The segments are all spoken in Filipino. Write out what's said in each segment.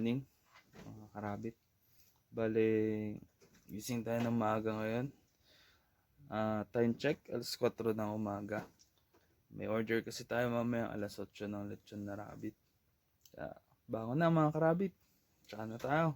morning, mga karabit. Bale, gising tayo ng maaga ngayon. Time check, alas 4 ng umaga. May order kasi tayo mamaya alas 8 ng lechon na rabbit. Kaya, bangon na mga karabit. Tsaka na tayo.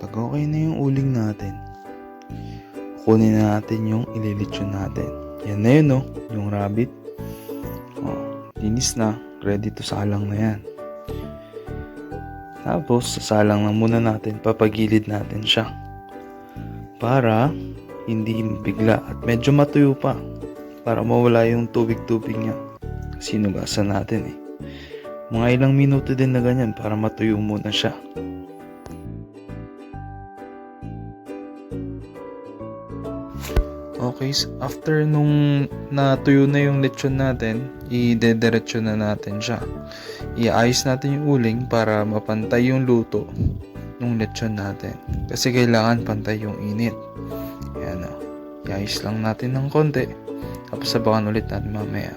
Pag okay na yung uling natin, kunin na natin yung ililitsyon natin. Yan na yun, no? Yung rabbit. Linis na. Ready to salang na yan. Tapos, sasalang lang muna natin. Papagilid natin siya. Para hindi bigla at medyo matuyo pa. Para mawala yung tubig-tubig niya. Kasi nugasan natin eh. Mga ilang minuto din na ganyan para matuyo muna siya. Okay, so after nung natuyo na yung lechon natin, i-dediretso na natin siya. Iayos natin yung uling para mapantay yung luto ng lechon natin. Kasi kailangan pantay yung init. Ayan o. Iayos lang natin ng konti. Tapos sabakan ulit natin mamaya.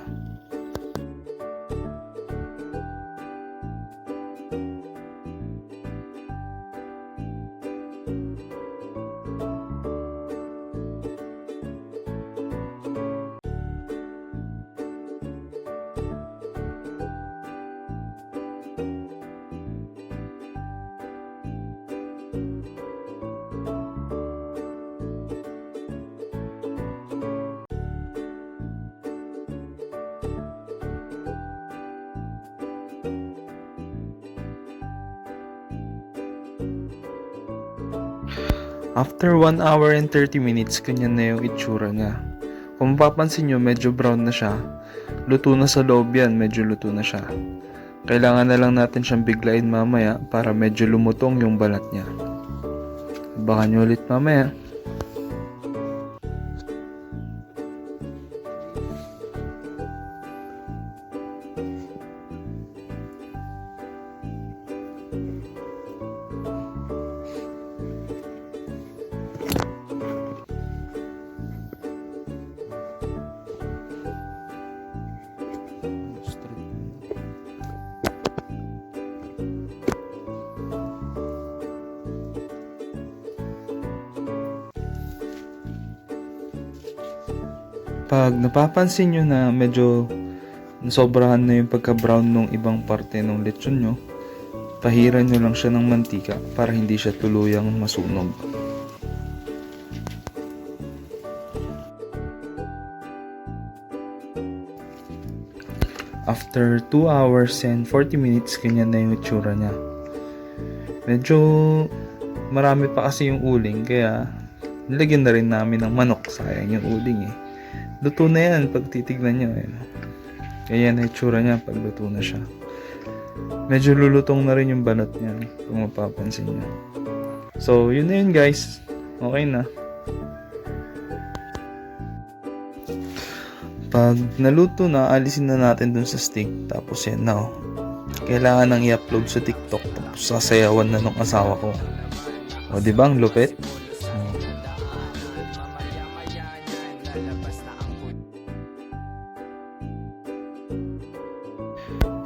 After 1 hour and 30 minutes, ganyan na yung itsura niya. Kung mapapansin nyo, medyo brown na siya. Luto na sa loob yan, medyo luto na siya. Kailangan na lang natin siyang biglain mamaya para medyo lumutong yung balat niya. Baka nyo ulit mamaya. Pag napapansin nyo na medyo nasobrahan na yung pagka-brown ng ibang parte ng lechon nyo, pahiran nyo lang siya ng mantika para hindi siya tuluyang masunog. After 2 hours and 40 minutes, ganyan na yung itsura niya. Medyo marami pa kasi yung uling, kaya nilagyan na rin namin ng manok. Sayang yung uling eh. Luto na yan pag titignan nyo. Kaya na itsura niya pag luto na siya. Medyo lulutong na rin yung balat niya kung mapapansin nyo. So yun na yun guys. Okay na. Pag naluto na, alisin na natin dun sa stick. Tapos yan na, oh. Kailangan nang i-upload sa TikTok. Tapos sasayawan na nung asawa ko. O, di ba ang lupit?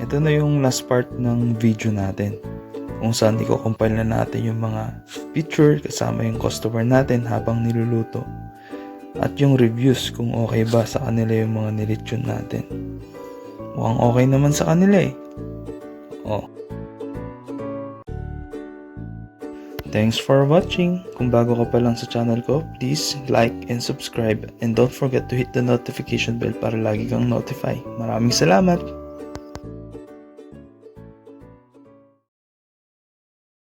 Ito na yung last part ng video natin. Kung saan i-compile na natin yung mga picture kasama yung customer natin habang niluluto. At yung reviews kung okay ba sa kanila yung mga nilechon natin. Mukhang okay naman sa kanila eh. Oh. Thanks for watching. Kung bago ka pa lang sa channel ko, please like and subscribe. And don't forget to hit the notification bell para lagi kang notify. Maraming salamat!